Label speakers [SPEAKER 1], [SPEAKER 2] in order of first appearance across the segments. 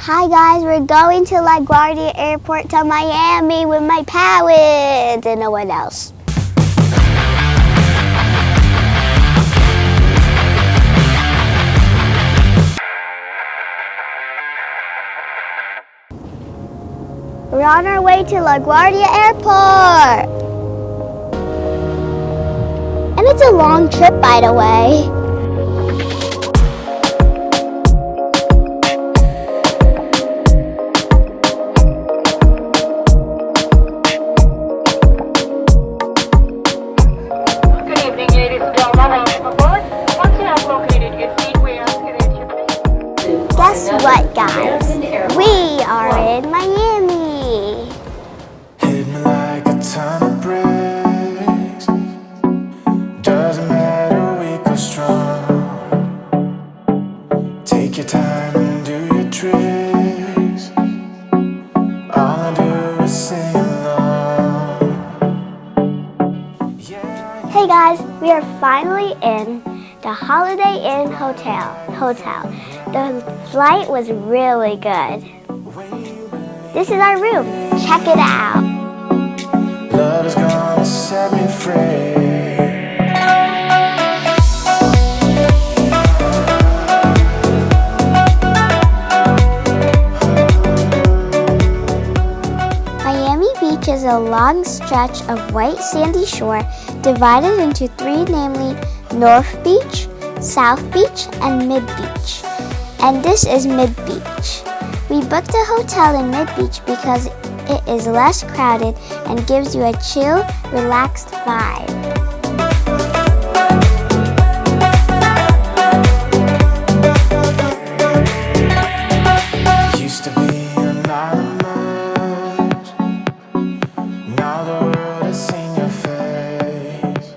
[SPEAKER 1] Hi guys, we're going to LaGuardia Airport to Miami with my parents and no one else. We're on our way to LaGuardia Airport. And it's a long trip, by the way. Guess what, guys? We are in Miami.
[SPEAKER 2] Hit me like a ton of bricks. Doesn't matter, weak or strong. Take your time and do your tricks. All I do is sing along.
[SPEAKER 1] Hey guys, we are finally in the Holiday Inn Hotel. The flight was really good. This is our room. Check it out.
[SPEAKER 2] Love is gonna set me free.
[SPEAKER 1] Miami Beach is a long stretch of white sandy shore divided into three, namely North Beach, South Beach, and Mid Beach. And this is Mid Beach. We booked a hotel in Mid Beach because it is less crowded and gives you a chill, relaxed vibe.
[SPEAKER 2] Used to be anonymous. Now the world has seen your face.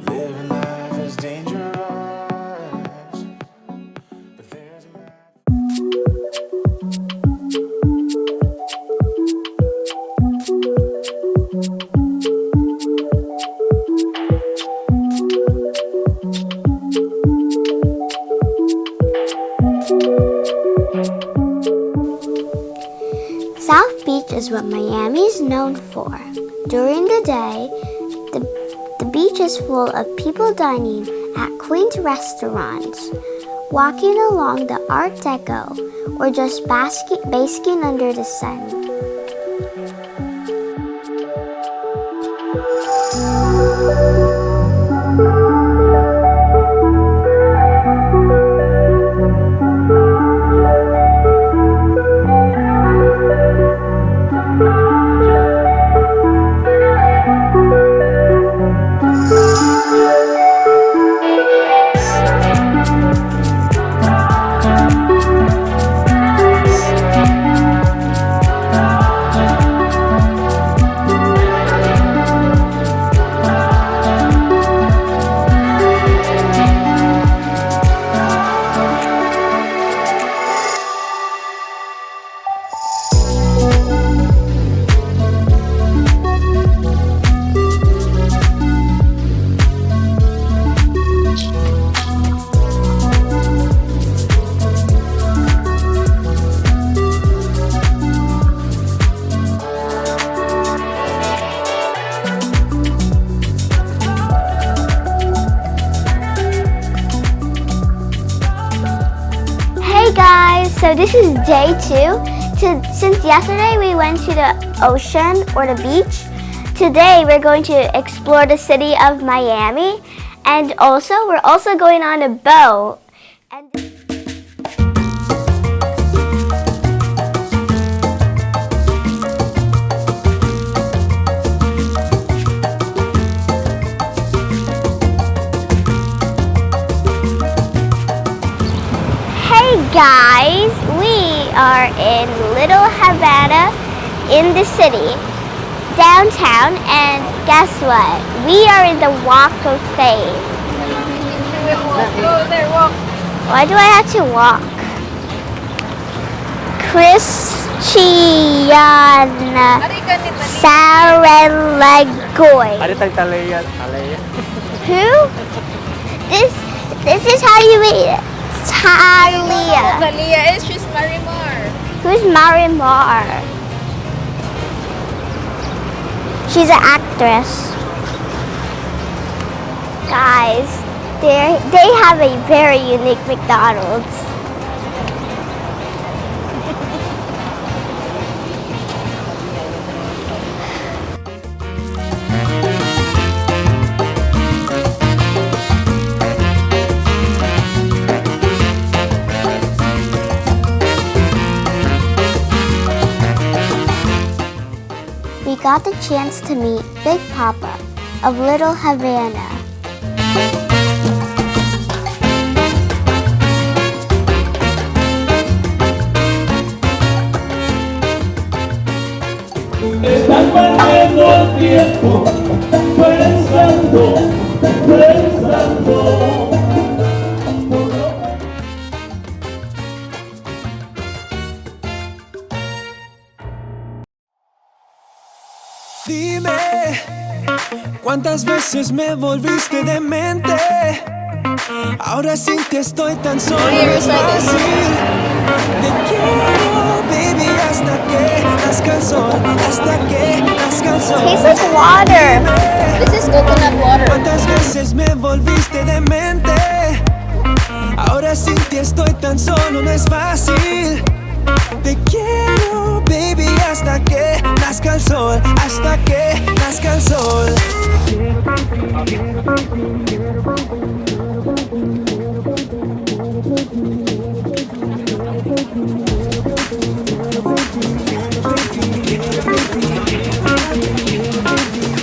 [SPEAKER 2] Living life is dangerous. But there's a map.
[SPEAKER 1] South Beach is what Miami is known for. During the day, the beach is full of people dining at quaint restaurants, walking along the Art Deco, or just basking under the sun. Hey guys, so this is day 2. Since yesterday we went to the ocean or the beach, today we're going to explore the city of Miami, and we're also going on a boat. Hey guys, we are in Little Havana in the city, downtown, and guess what? We are in the Walk of Fame.
[SPEAKER 3] Go there, walk.
[SPEAKER 1] Why do I have to walk? Christiana Saralagoy. Who? This is how you read it. Talia.
[SPEAKER 3] Talia is she's married
[SPEAKER 1] Marimar. She's an actress. Guys, they have a very unique McDonald's. We got the chance to meet Big Papa of Little Havana.
[SPEAKER 3] Están perdiendo el tiempo pensando.
[SPEAKER 2] Dime, ¿cuántas veces me volviste demente? Ahora sin ti estoy tan solo. Te quiero, baby, hasta que nazca el sol, hasta que nazca el sol.
[SPEAKER 1] Tastes like water.
[SPEAKER 4] This is coconut water.
[SPEAKER 2] ¿Cuántas veces me volviste demente? Ahora sin ti estoy tan solo, no es fácil. Te quiero, baby, hasta que nazca el sol, hasta que nazca el sol.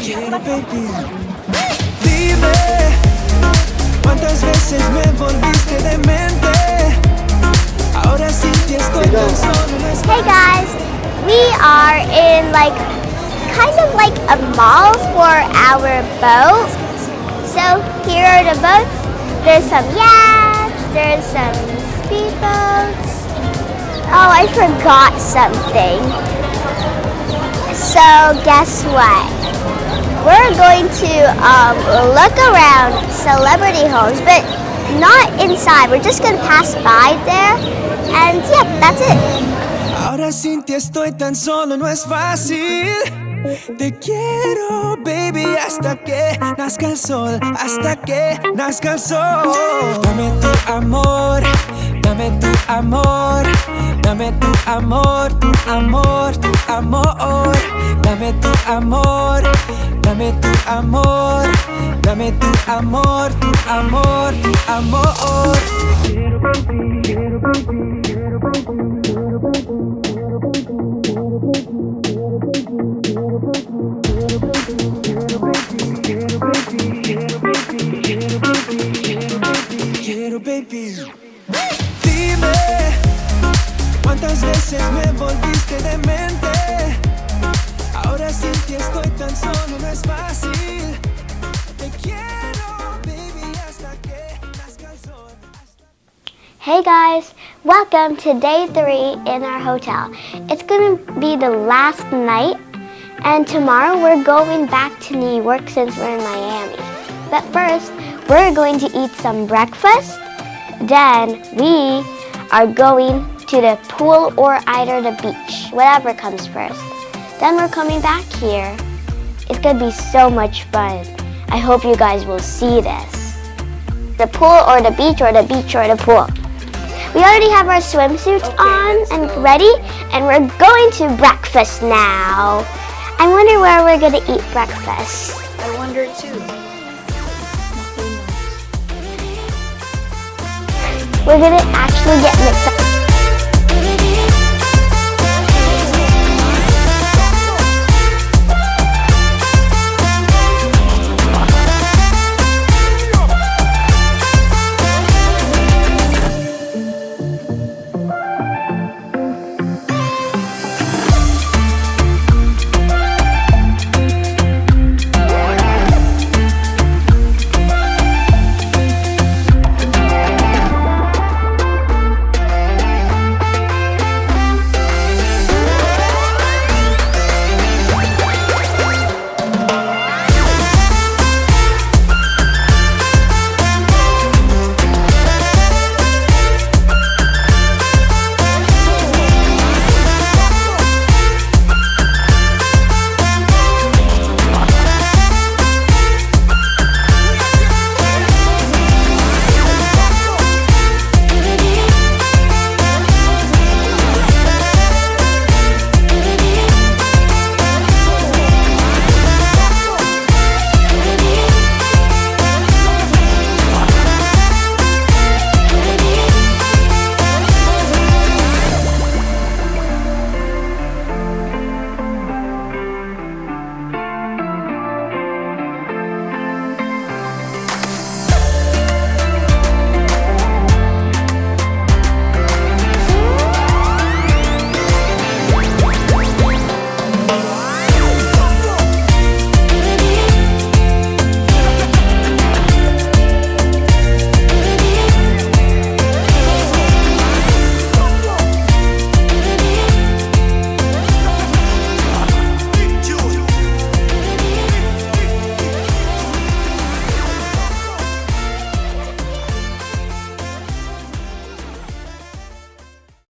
[SPEAKER 2] Quiero, baby. Dime, ¿cuántas veces me volviste demente? Ahora sí te estoy tan solo, no es
[SPEAKER 1] Hey guys, we are in kind of like a mall for our boat. So here are the boats. There's some yachts, there's some speedboats. Oh, I forgot something. So guess what? We're going to look around celebrity homes, but not inside. We're just going to pass by there. And yeah, that's it.
[SPEAKER 2] Ahora sin ti estoy tan solo, no es fácil. Te quiero, baby, hasta que nazca el sol, hasta que nazca el sol. Dame tu amor, dame tu amor, dame tu amor, tu amor, tu amor. Dame tu amor, dame tu amor, dame tu amor, tu amor, tu amor. Quiero, baby. Dime, ¿cuántas veces me volviste demente? Ahora sin ti estoy tan solo, no es fácil. Te quiero, baby, hasta que nazca el sol.
[SPEAKER 1] Hey guys, welcome to day 3 in our hotel. It's gonna be the last night, and tomorrow we're going back to New York since we're in Miami. But first, we're going to eat some breakfast. Then we are going to the pool or either the beach, whatever comes first. Then we're coming back here. It's gonna be so much fun. I hope you guys will see this. The pool or the beach or the beach or the pool. We already have our swimsuits on and ready, and we're going to breakfast now. I wonder where we're gonna eat breakfast.
[SPEAKER 4] I wonder too.
[SPEAKER 1] We're gonna actually get mixed up.